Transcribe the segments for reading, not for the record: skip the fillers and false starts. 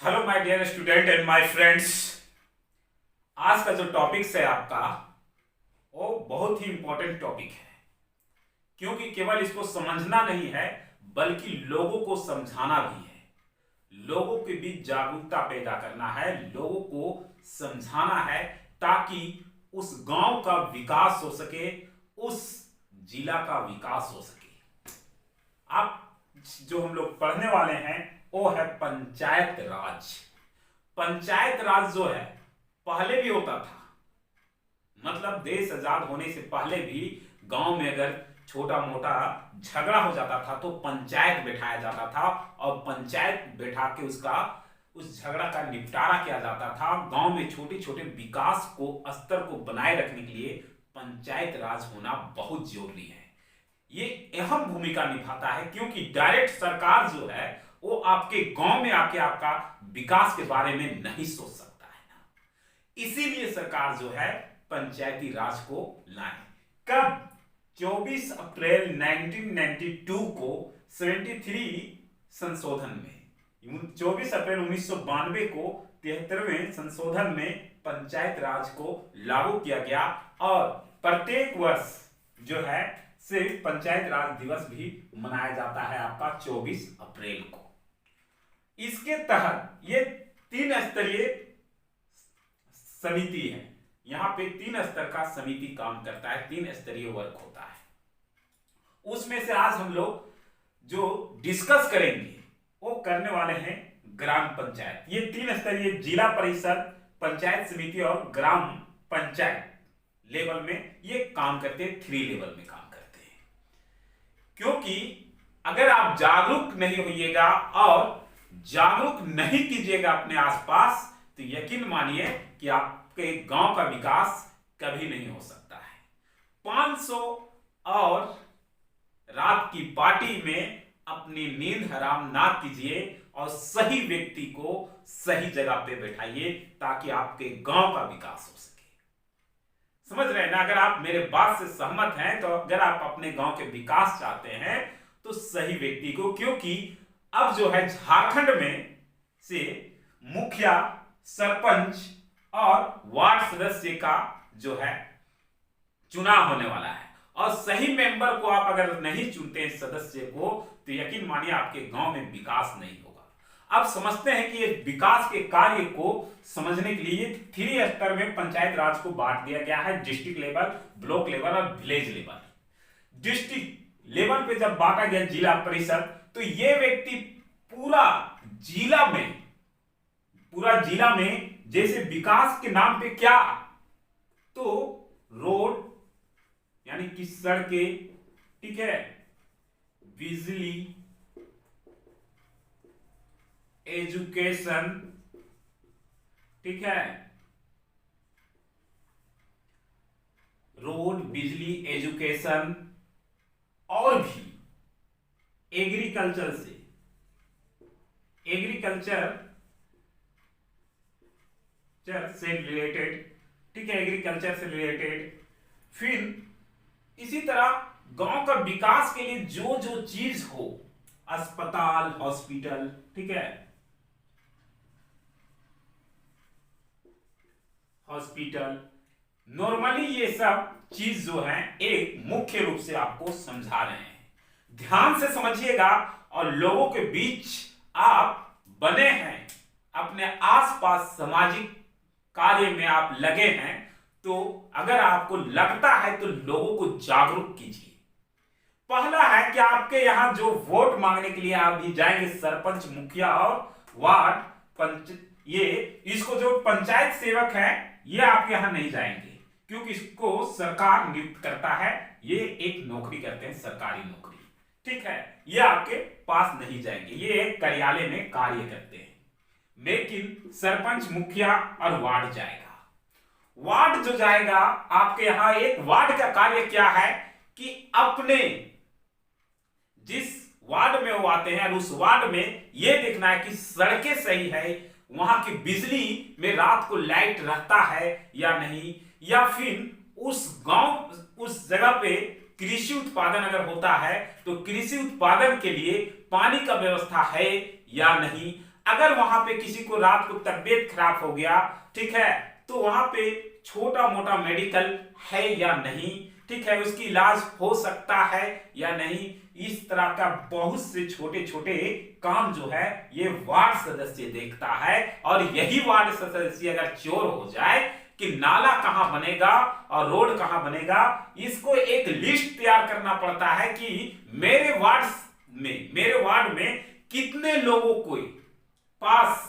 Hello my dear student and my friends. आज का जो टॉपिक है आपका वो बहुत ही इंपॉर्टेंट टॉपिक है, क्योंकि केवल इसको समझना नहीं है बल्कि लोगों को समझाना भी है। लोगों के बीच जागरूकता पैदा करना है, लोगों को समझाना है ताकि उस गांव का विकास हो सके, उस जिला का विकास हो सके। आप जो हम लोग पढ़ने वाले हैं वो है पंचायत राज। पंचायत राज जो है पहले भी होता था, मतलब देश आजाद होने से पहले भी गांव में अगर छोटा मोटा झगड़ा हो जाता था तो पंचायत बैठाया जाता था और पंचायत बैठा के उसका उस झगड़ा का निपटारा किया जाता था। गांव में छोटे छोटे विकास को स्तर को बनाए रखने के लिए पंचायत राज होना बहुत जरूरी है। ये अहम भूमिका निभाता है क्योंकि डायरेक्ट सरकार जो है वो आपके गांव में आके आपका विकास के बारे में नहीं सोच सकता है ना। इसीलिए सरकार जो है पंचायती राज को लाए। कब? 24 अप्रैल 1992 को 73 संशोधन में, 24 अप्रैल 1992 को 73वें संशोधन में पंचायत राज को लागू किया गया और प्रत्येक वर्ष जो है सिर्फ पंचायत राज दिवस भी मनाया जाता है आपका 24 अप्रैल को। इसके तहत ये 3 स्तरीय समिति है। यहां पे 3 स्तर का समिति काम करता है, 3 स्तरीय वर्क होता है। उसमें से आज हम लोग जो डिस्कस करेंगे वो करने वाले हैं ग्राम पंचायत। ये 3 स्तरीय जिला परिषद, पंचायत समिति और ग्राम पंचायत लेवल में ये काम करते हैं, 3 लेवल में काम करते हैं। क्योंकि अगर आप जागरूक नहीं होइएगा और जागरूक नहीं कीजिएगा अपने आसपास तो यकीन मानिए कि आपके गांव का विकास कभी नहीं हो सकता है। 500 और रात की पार्टी में अपनी नींद हराम ना कीजिए और सही व्यक्ति को सही जगह पे बैठाइए ताकि आपके गांव का विकास हो सके। समझ रहे हैं ना? अगर आप मेरे बात से सहमत हैं तो अगर आप अपने गांव के विकास चाहते हैं तो सही व्यक्ति को, क्योंकि अब जो है झारखंड में से मुखिया, सरपंच और वार्ड सदस्य का जो है चुनाव होने वाला है और सही मेंबर को आप अगर नहीं चुनते सदस्य को तो यकीन मानिए आपके गांव में विकास नहीं होगा। अब समझते हैं कि ये विकास के कार्य को समझने के लिए 3 स्तर में पंचायत राज को बांट दिया गया है, डिस्ट्रिक्ट लेवल, ब्लॉक लेवल और विलेज लेवल। डिस्ट्रिक्ट लेवल पे जब बांटा गया जिला परिषद तो ये व्यक्ति पूरा जिला में जैसे विकास के नाम पे क्या तो रोड यानी कि सड़कें, ठीक है, बिजली, एजुकेशन, ठीक है, रोड, बिजली, एजुकेशन और भी एग्रीकल्चर से रिलेटेड, ठीक है, एग्रीकल्चर से रिलेटेड। फिर इसी तरह गांव का विकास के लिए जो जो चीज हो, अस्पताल, हॉस्पिटल, ठीक है, हॉस्पिटल, नॉर्मली ये सब चीज जो है एक मुख्य रूप से आपको समझा रहे हैं। ध्यान से समझिएगा और लोगों के बीच आप बने हैं, अपने आसपास सामाजिक कार्य में आप लगे हैं तो अगर आपको लगता है तो लोगों को जागरूक कीजिए। पहला है कि आपके यहां जो वोट मांगने के लिए आप भी जाएंगे, सरपंच, मुखिया और वार्ड पंच, ये इसको जो पंचायत सेवक है ये आपके यहां नहीं जाएंगे क्योंकि इसको सरकार नियुक्त करता है। ये एक नौकरी करते हैं, सरकारी नौकरी, ठीक है, ये आपके पास नहीं जाएंगे, ये कार्यालय में कार्य करते हैं। लेकिन सरपंच, मुखिया और वार्ड जाएगा। वार्ड जो जाएगा आपके यहां, एक वार्ड का कार्य क्या है कि अपने जिस वार्ड में वो आते हैं उस वार्ड में ये देखना है कि सड़कें सही है, वहां की बिजली में रात को लाइट रहता है या नहीं, या फिर उस गांव, उस जगह पे कृषि उत्पादन अगर होता है तो कृषि उत्पादन के लिए पानी का व्यवस्था है या नहीं। अगर वहां पे किसी को रात को तबीयत खराब हो गया, ठीक है, तो वहां पे छोटा मोटा मेडिकल है या नहीं, ठीक है, उसकी इलाज हो सकता है या नहीं, इस तरह का बहुत से छोटे छोटे काम जो है ये वार्ड सदस्य देखता है। और यही वार्ड सदस्य अगर चोर हो जाए कि नाला कहां बनेगा और रोड कहां बनेगा, इसको एक लिस्ट तैयार करना पड़ता है कि मेरे वार्ड में कितने लोगों को पास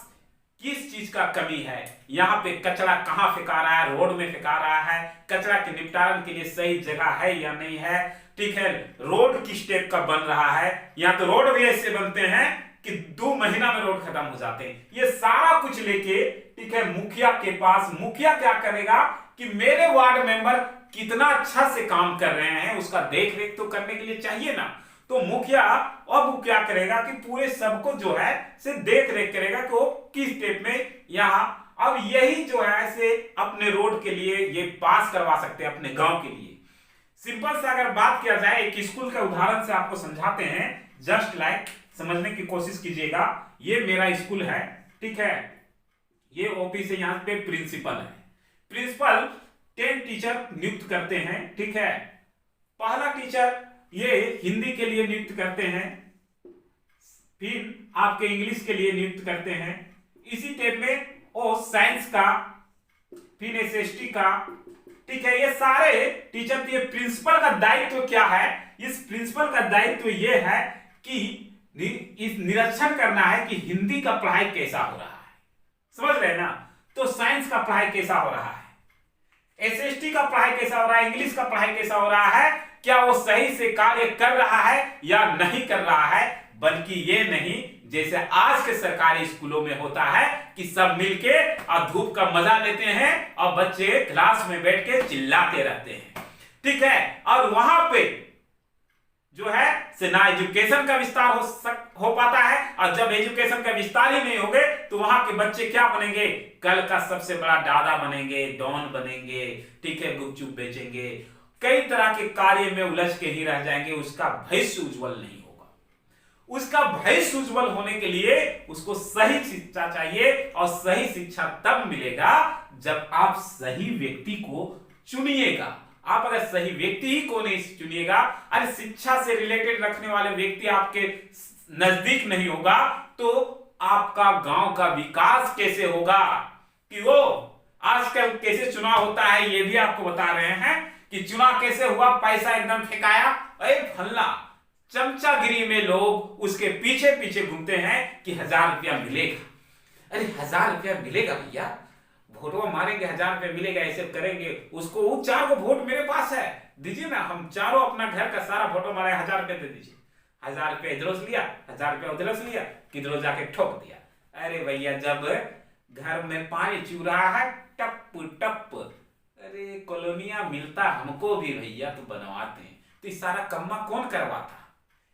किस चीज का कमी है, यहाँ पे कचरा कहां फेंका रहा है, रोड में फेंका रहा है, कचरा के निपटान के लिए सही जगह है या नहीं है, ठीक है, रोड किस टाइप का बन रहा है, यहाँ तो रोड भी ऐसे बनते हैं कि 2 महीना में रोड खत्म हो जाते हैं। ये सारा कुछ लेके, ठीक है, मुखिया के पास, मुखिया क्या करेगा कि मेरे वार्ड मेंबर कितना अच्छा से काम कर रहे हैं उसका देख रेख तो करने के लिए चाहिए ना। तो मुखिया अब वो क्या करेगा कि पूरे सबको जो है से देख रेख करेगा कि वो किस स्टेप में यहाँ, अब यही जो है से अपने रोड के लिए ये पास करवा सकते हैं अपने गांव के लिए। सिंपल से अगर बात किया जाए एक स्कूल का उदाहरण से आपको समझाते हैं, जस्ट लाइक समझने की कोशिश कीजिएगा। ये मेरा स्कूल है, ठीक है, ये ऑफिस है, यहाँ पे प्रिंसिपल है, प्रिंसिपल 10 टीचर नियुक्त करते हैं, ठीक है, पहला टीचर ये हिंदी के लिए नियुक्त करते हैं, फिर आपके इंग्लिश के लिए नियुक्त करते हैं, इसी टाइप में वो साइंस का, फिर एसएसटी का, ठीक है, ये सारे टीचर। ये प्रिंसिपल का दायित्व क्या है, इस प्रिंसिपल का दायित्व ये है कि इस निरीक्षण करना है कि हिंदी का पढ़ाई कैसा हो रहा है, समझ रहे हैं ना, तो साइंस का पढ़ाई कैसा हो रहा है, एसएसटी का पढ़ाई कैसा हो रहा है, इंग्लिश का पढ़ाई कैसा हो रहा है, क्या वो सही से कार्य कर रहा है या नहीं कर रहा है। बल्कि ये नहीं जैसे आज के सरकारी स्कूलों में होता है कि सब मिलके और धूप का मजा लेते हैं और बच्चे क्लास में बैठ के चिल्लाते रहते हैं, ठीक है, और वहां पे जो है से ना एजुकेशन का विस्तार हो पाता है, और जब एजुकेशन का विस्तार ही नहीं होगे तो वहां के बच्चे क्या बनेंगे, कल का सबसे बड़ा दादा बनेंगे, डॉन बनेंगे, ठीक है, गुपचुप बेचेंगे, कई तरह के कार्य में उलझ के ही रह जाएंगे, उसका भविष्य उज्जवल नहीं होगा। उसका भविष्य उज्जवल होने के लिए उसको सही शिक्षा चाहिए, और सही शिक्षा तब मिलेगा जब आप सही व्यक्ति को चुनिएगा। आप अगर सही व्यक्ति ही को नहीं चुनिएगा, अरे शिक्षा से रिलेटेड रखने वाले व्यक्ति आपके नजदीक नहीं होगा, तो आपका गांव का विकास कैसे होगा, कि वो आजकल कैसे चुनाव होता है ये भी आपको बता रहे हैं कि चुनाव कैसे हुआ, पैसा एकदम फेंकाया, अरे फल्ला चमचागिरी में लोग उसके पीछे पीछे घूमते हैं कि 1000 रुपया मिलेगा, अरे 1000 रुपया मिलेगा भैया, वोटवा मारेंगे 1000 रुपया मिलेगा, ऐसे करेंगे, उसको वो 4 को वोट मेरे पास है, दीजिए ना, हम चारों अपना घर का सारा वोटो मारे, 1000 रुपया दे दीजिए, 1000 रुपया इधरों से लिया, 1000 रुपया उधरों से लिया, किधरों जाके ठोक दिया। अरे भैया जब घर में पानी चू रहा है टप टप, अरे कॉलोनिया मिलता हमको भी भैया, तो बनवाते हैं, तो इस सारा कम्मा कौन करवाता,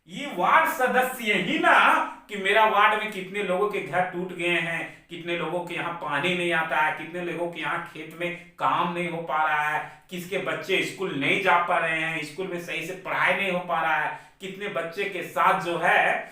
ये वार्ड सदस्य ही ना, कि मेरा वार्ड में कितने लोगों के घर टूट गए हैं, कितने लोगों के यहाँ पानी नहीं आता है, कितने लोगों के यहाँ खेत में काम नहीं हो पा रहा है, किसके बच्चे स्कूल नहीं जा पा रहे हैं, स्कूल में सही से पढ़ाई नहीं हो पा रहा है, कितने बच्चे के साथ जो है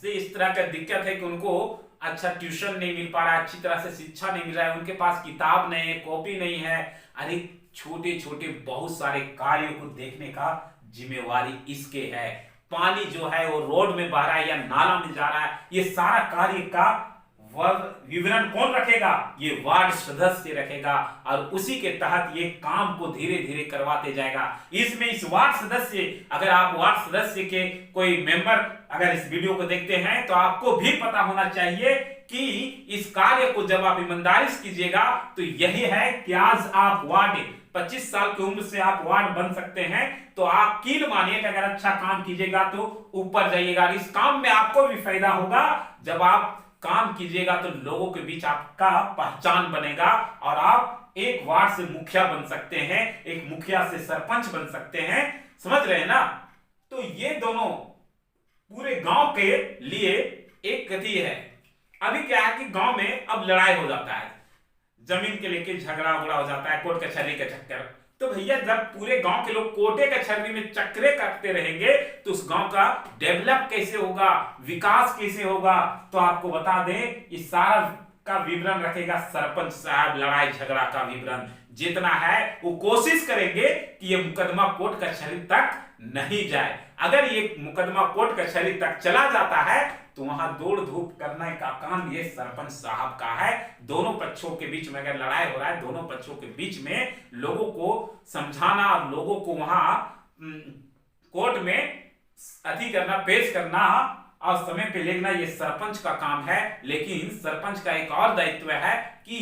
से इस तरह का दिक्कत है कि उनको अच्छा ट्यूशन नहीं मिल पा रहा है, अच्छी तरह से शिक्षा नहीं मिल रहा है, उनके पास किताब नहीं है, कॉपी नहीं है। अरे छोटे छोटे बहुत सारे कार्यों को देखने का जिम्मेवारी इसके है। पानी जो है वो रोड में बह रहा है या नाला में जा रहा है, ये सारा कार्य का विवरण कौन रखेगा, ये वार्ड सदस्य रखेगा, और उसी के तहत ये काम को धीरे धीरे करवाते जाएगा। इसमें इस वार्ड सदस्य, अगर आप वार्ड सदस्य के कोई मेंबर अगर इस वीडियो को देखते हैं तो आपको भी पता होना चाहिए कि इस कार्य को जब आप ईमानदारी से कीजिएगा तो यही है कि आज आप वार्ड 25 साल की उम्र से आप वार्ड बन सकते हैं, तो आप कील मानिए कि अगर अच्छा काम कीजिएगा तो ऊपर जाइएगा। इस काम में आपको भी फायदा होगा, जब आप काम कीजिएगा तो लोगों के बीच आपका पहचान बनेगा और आप एक वार्ड से मुखिया बन सकते हैं, एक मुखिया से सरपंच बन सकते हैं, समझ रहे हैं ना। तो ये दोनों पूरे गांव के लिए एक गति है। अभी क्या है कि गांव में अब लड़ाई हो जाता है, जमीन के लेके झगड़ा उगड़ा हो जाता है, कोर्ट कचहरी का चक्कर, तो भैया जब पूरे गांव के लोग कोटे कचहरी में चक्रे काटते रहेंगे तो उस गांव का डेवलप कैसे होगा, विकास कैसे होगा। तो आपको बता दें इस सारा का विवरण रखेगा सरपंच साहब, लड़ाई झगड़ा का विवरण जितना है वो कोशिश करेंगे कि ये मुकदमा कोर्ट कचहरी तक नहीं जाए। अगर ये मुकदमा कोर्ट कचहरी तक चला जाता है तो वहां दौड़ धूप करने का काम ये सरपंच साहब का है। दोनों पक्षों के बीच में अगर लड़ाई हो रहा है, दोनों पक्षों के बीच में लोगों को समझाना और लोगों को वहां कोर्ट में अति करना, पेश करना और समय पे लेना ये सरपंच का काम है। लेकिन सरपंच का एक और दायित्व है कि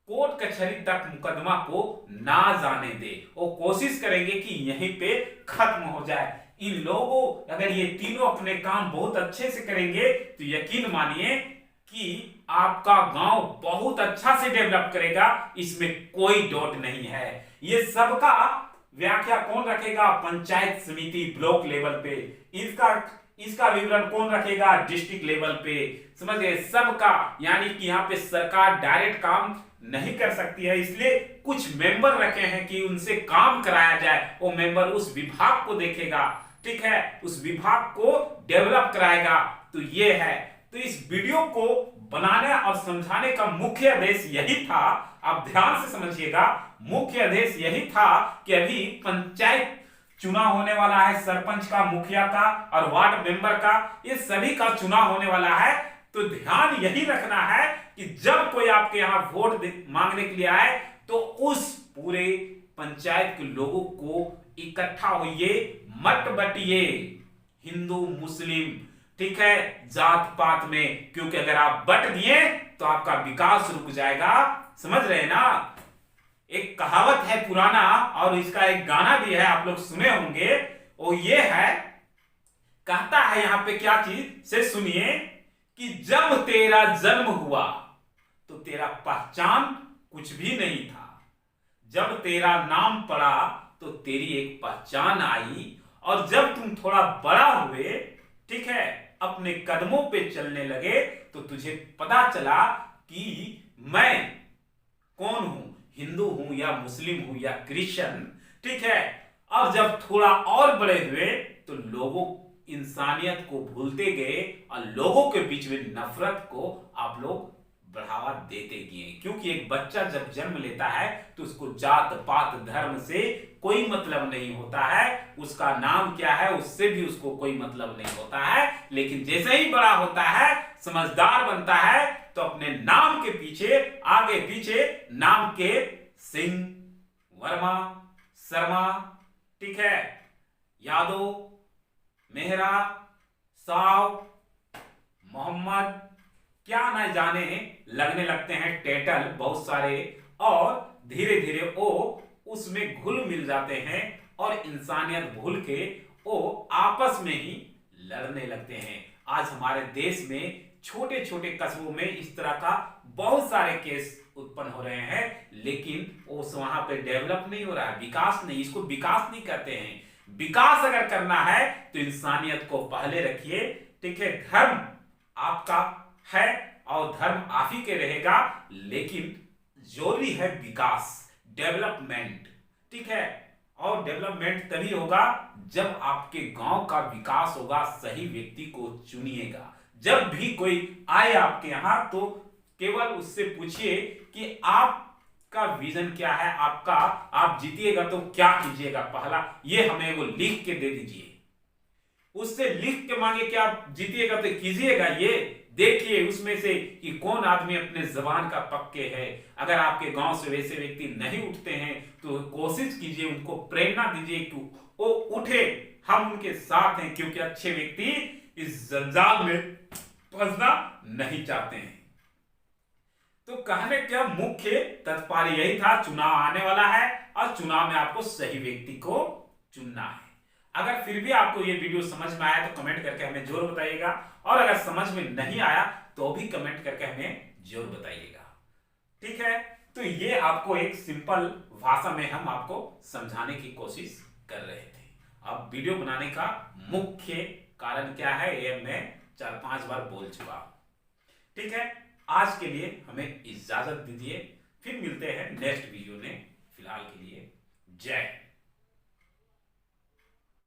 कोर्ट कचहरी तक मुकदमा को ना जाने दे। वो कोशिश करेंगे कि यहीं पे खत्म हो जाए। इन लोगों अगर ये तीनों अपने काम बहुत अच्छे से करेंगे तो यकीन मानिए कि आपका गांव बहुत अच्छा से डेवलप करेगा, इसमें कोई डाउट नहीं है। ये सबका व्याख्या कौन रखेगा? पंचायत समिति ब्लॉक लेवल पे। इसका विवरण कौन रखेगा? डिस्ट्रिक्ट लेवल पे। समझ गए? सबका, यानी कि यहाँ पे सरकार डायरेक्ट काम नहीं कर सकती है, इसलिए कुछ मेंबर रखे हैं कि उनसे काम कराया जाए। वो मेंबर उस विभाग को देखेगा, ठीक है, उस विभाग को डेवलप कराएगा। तो ये है। तो इस वीडियो को बनाने और समझाने का मुख्य उद्देश्य यही था, आप ध्यान से समझिएगा। मुख्य उद्देश्य यही था कि अभी पंचायत चुनाव होने वाला है, सरपंच का, मुखिया का और वार्ड मेंबर का, ये सभी का चुनाव होने वाला है। तो ध्यान यही रखना है कि जब कोई आपके यहां वोट मांगने के लिए आए तो उस पूरे पंचायत के लोगों को इकट्ठा होइए, मत बटिए हिंदू मुस्लिम, ठीक है, जात पात में, क्योंकि अगर आप बट दिए तो आपका विकास रुक जाएगा। समझ रहे ना? एक कहावत है पुराना और इसका एक गाना भी है, आप लोग सुने होंगे। वो ये है, कहता है यहां पे क्या चीज से, सुनिए कि जब तेरा जन्म हुआ तो तेरा पहचान कुछ भी नहीं था, जब तेरा नाम पड़ा तो तेरी एक पहचान आई, और जब तुम थोड़ा बड़ा हुए, ठीक है, अपने कदमों पे चलने लगे तो तुझे पता चला कि मैं कौन हूं, हिंदू हूं या मुस्लिम हूं या क्रिश्चियन, ठीक है। और जब थोड़ा और बड़े हुए तो लोगों इंसानियत को भूलते गए और लोगों के बीच में नफरत को आप लोग बढ़ावा देते गए, क्योंकि एक बच्चा जब जन्म लेता है तो उसको जात पात धर्म से कोई मतलब नहीं होता है, उसका नाम क्या है उससे भी उसको कोई मतलब नहीं होता है। लेकिन जैसे ही बड़ा होता है, समझदार बनता है, तो अपने नाम के पीछे, आगे पीछे नाम के सिंह, वर्मा, शर्मा, ठीक है, यादव, मेहरा, साव, मोहम्मद, क्या ना जाने लगने लगते हैं टाइटल बहुत सारे, और धीरे धीरे वो उसमें घुल मिल जाते हैं और इंसानियत भूल के वो आपस में ही लड़ने लगते हैं। आज हमारे देश में छोटे छोटे कस्बों में इस तरह का बहुत सारे केस उत्पन्न हो रहे हैं, लेकिन वो वहां पे डेवलप नहीं हो रहा है, विकास नहीं, इसको विकास नहीं कहते हैं। विकास अगर करना है तो इंसानियत को पहले रखिए, ठीक है। धर्म आपका है और धर्म आप ही के रहेगा, लेकिन जरूरी है विकास, डेवलपमेंट, ठीक है। और डेवलपमेंट तभी होगा जब आपके गांव का विकास होगा। सही व्यक्ति को चुनिएगा। जब भी कोई आए आपके यहां तो केवल उससे पूछिए कि आपका विजन क्या है, आपका, आप जीतिएगा तो क्या कीजिएगा, पहला ये हमें वो लिख के दे दीजिए। उससे लिख के मांगे कि आप जीतिएगा तो कीजिएगा, ये देखिए उसमें से कि कौन आदमी अपने जबान का पक्के है। अगर आपके गांव से वैसे व्यक्ति नहीं उठते हैं तो कोशिश कीजिए, उनको प्रेरणा दीजिए कि वो उठे, हम उनके साथ हैं, क्योंकि अच्छे व्यक्ति इस जंजाल में फंसना नहीं चाहते हैं। तो कहने का मुख्य तात्पर्य यही था, चुनाव आने वाला है और चुनाव में आपको सही व्यक्ति को चुनना है। अगर फिर भी आपको ये वीडियो समझ में आया तो कमेंट करके हमें जरूर बताइएगा, और अगर समझ में नहीं आया तो भी कमेंट करके हमें जरूर बताइएगा, ठीक है। तो ये आपको एक सिंपल भाषा में हम आपको समझाने की कोशिश कर रहे थे। अब वीडियो बनाने का मुख्य कारण क्या है ये मैं 4-5 बार बोल चुका हूं, ठीक है। आज के लिए हमें इजाजत दीजिए, फिर मिलते हैं नेक्स्ट वीडियो में। फिलहाल के लिए जय हिंद।